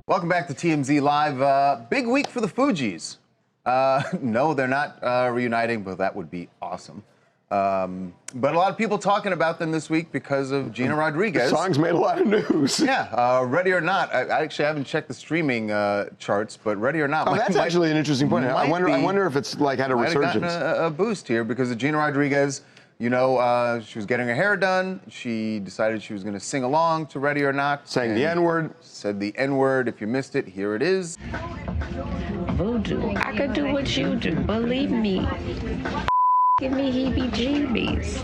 Welcome back to TMZ Live. Big week for the Fugees. No, they're not reuniting, but that would be awesome. But a lot of people talking about them this week because of Gina Rodriguez. The song's made a lot of news. Yeah, Ready or Not. I actually haven't checked the streaming charts, but Ready or Not. That's actually an interesting point. I wonder if it's like had a resurgence. Might have gotten a boost here because of Gina Rodriguez. You know, she was getting her hair done. She decided she was going to sing along to Ready or Not. Sang the N-word. Said the N-word. If you missed it, here it is. Voodoo. I could do what you do. Believe me. Give me heebie-jeebies.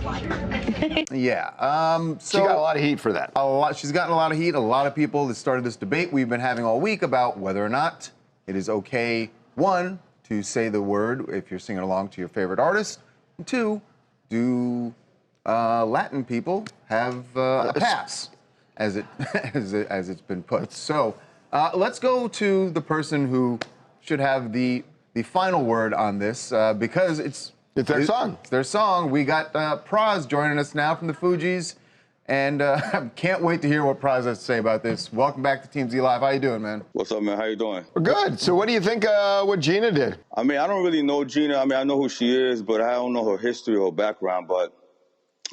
Yeah. So she got a lot of heat for that. She's gotten a lot of heat. A lot of people that started this debate we've been having all week about whether or not it is okay, one, to say the word if you're singing along to your favorite artist, and two, do Latin people have a pass, as it's been put? So let's go to the person who should have the final word on this because it's their song. It's their song. We got Pras joining us now from the Fugees, and can't wait to hear what Pras has to say about this. Welcome back to TMZ Live. How you doing, man? What's up, man? How you doing? We're good. So what do you think what Gina did? I mean, I don't really know Gina. I mean, I know who she is, but I don't know her history or background. But,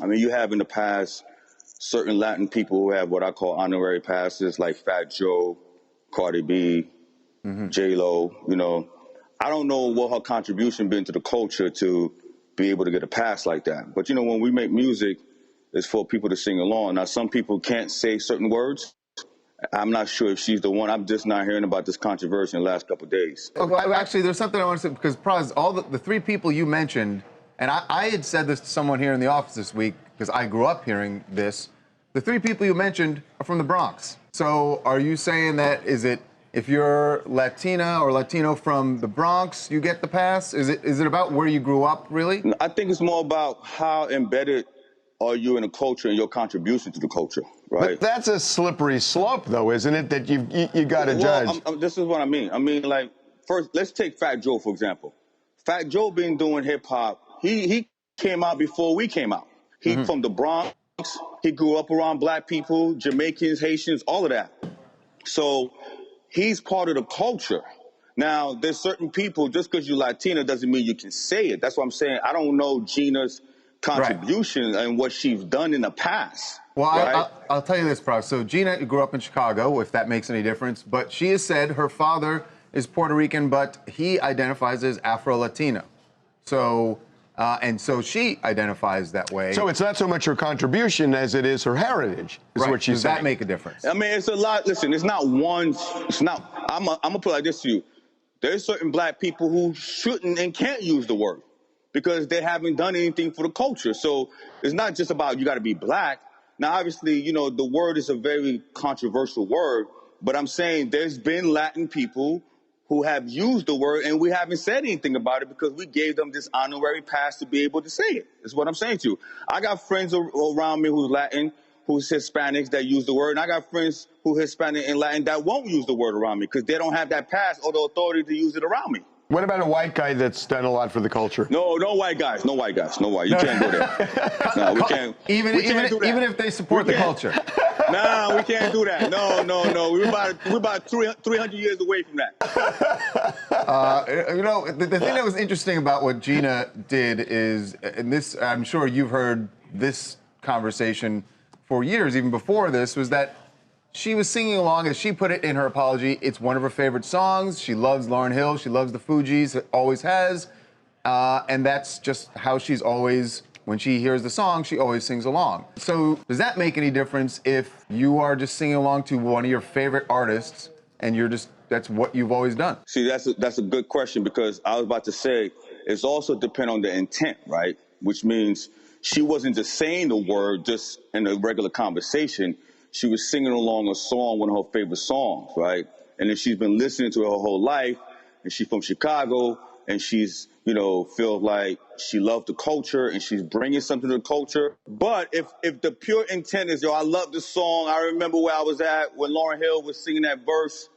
I mean, you have in the past certain Latin people who have what I call honorary passes, like Fat Joe, Cardi B, J-Lo, you know. I don't know what her contribution been to the culture to be able to get a pass like that. But, you know, when we make music, it's for people to sing along. Now, some people can't say certain words. I'm not sure if she's the one. I'm just not hearing about this controversy in the last couple of days. Well, actually, there's something I want to say, because Pras, all the three people you mentioned, and I had said this to someone here in the office this week, because I grew up hearing this, the three people you mentioned are from the Bronx. So are you saying that, is it, if you're Latina or Latino from the Bronx, you get the pass? Is it about where you grew up, really? I think it's more about how embedded are you in the culture and your contribution to the culture, right? But that's a slippery slope, though, isn't it? That you got to judge. This is what I mean. I mean, like, first, let's take Fat Joe, for example. Fat Joe been doing hip-hop. He came out before we came out. He from the Bronx. He grew up around black people, Jamaicans, Haitians, all of that. So he's part of the culture. Now, there's certain people, just because you're Latina doesn't mean you can say it. That's what I'm saying. I don't know Gina's contribution and what she's done in the past. Well, right? I'll tell you this, Pras. So Gina grew up in Chicago, if that makes any difference, but she has said her father is Puerto Rican, but he identifies as Afro-Latino. So, and so she identifies that way. So it's not so much her contribution as it is her heritage, is what she's saying. Does that make a difference? I mean, it's a lot. Listen, it's not one. It's not. I'm going to put it like this to you. There's certain black people who shouldn't and can't use the word because they haven't done anything for the culture. So it's not just about you got to be black. Now, obviously, you know, the word is a very controversial word, but I'm saying there's been Latin people who have used the word and we haven't said anything about it because we gave them this honorary pass to be able to say it. That's what I'm saying to you. I got friends around me who's Latin, who's Hispanics that use the word, and I got friends who Hispanic and Latin that won't use the word around me because they don't have that pass or the authority to use it around me. What about a white guy that's done a lot for the culture? No white guys. No white guys. No white. You can't go there. No, we can't. Even if they support the culture. No, we can't do that. No. We're about 300 years away from that. You know, the thing that was interesting about what Gina did is, and this, I'm sure you've heard this conversation for years, even before this, was that she was singing along, as she put it in her apology. It's one of her favorite songs. She loves Lauryn Hill. She loves the Fugees. Always has. And that's just how she's always, when she hears the song, she always sings along. So does that make any difference if you are just singing along to one of your favorite artists and you're just, that's what you've always done? See, that's a good question because I was about to say it's also depend on the intent, right? Which means she wasn't just saying the word just in a regular conversation. She was singing along a song, one of her favorite songs, right? And then she's been listening to it her whole life, and she's from Chicago, and she's, you know, feels like she loved the culture, and she's bringing something to the culture. But if the pure intent is, yo, I love the song, I remember where I was at when Lauryn Hill was singing that verse,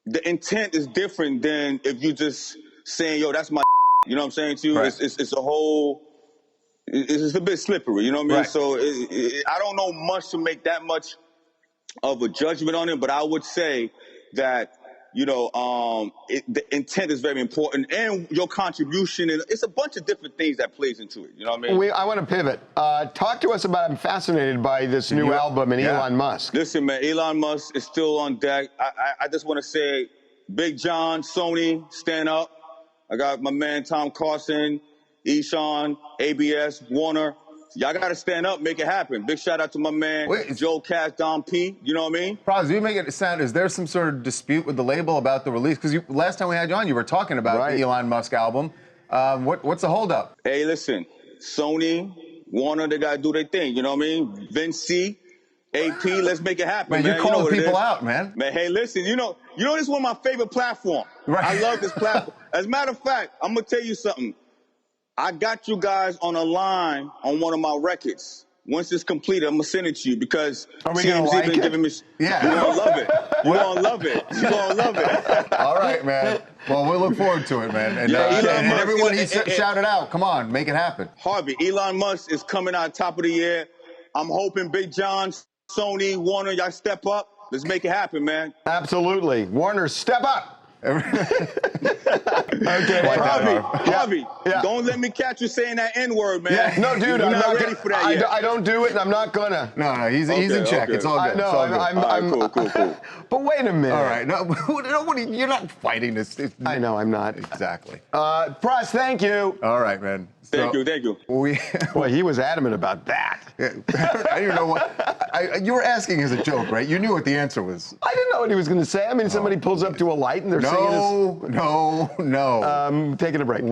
the intent is different than if you just saying, yo, that's my, you know what I'm saying to you? Right. It's a whole... It's a bit slippery, you know what I mean? Right. So I don't know much to make that much of a judgment on it, but I would say that, the intent is very important, and your contribution, and it's a bunch of different things that plays into it. You know what I mean? I want to pivot. Talk to us about, I'm fascinated by this new album and Elon Musk. Listen, man, Elon Musk is still on deck. I just want to say, Big John, Sony, stand up. I got my man Tom Carson, Eshawn, ABS, Warner. Y'all got to stand up, make it happen. Big shout out to my man, Joe Cash, Don P. You know what I mean? Pras, you make it sound, is there some sort of dispute with the label about the release? Because last time we had you on, you were talking about the Elon Musk album. What's the holdup? Hey, listen, Sony, Warner, they got to do their thing. You know what I mean? Vince C, AP, let's make it happen, man. You're calling people out, man. Man, hey, listen, this is one of my favorite platforms. Right. I love this platform. As a matter of fact, I'm going to tell you something. I got you guys on a line on one of my records. Once it's completed, I'm going to send it to you because TMZ been giving me... Yeah. You're going to love it. You're going to love it. You're going to love it. All right, man. Well, we'll look forward to it, man. And, and everyone he shouted out, come on, make it happen. Harvey, Elon Musk is coming out top of the year. I'm hoping Big John, Sony, Warner, y'all step up. Let's make it happen, man. Absolutely. Warner, step up. Okay. Harvey, don't let me catch you saying that N-word, man. Yeah. No, dude, I'm not ready for that yet. I don't do it, and I'm not gonna. No, he's in check. It's all good. I'm cool. But wait a minute. All right. No, you're not fighting this. I know, I'm not. Exactly. Pras, thank you. All right, man. Thank you. Boy, he was adamant about that. I didn't even know what. You were asking as a joke, right? You knew what the answer was. I didn't know what he was going to say. I mean, somebody pulls up to a light and they're singing his... No. Taking a break.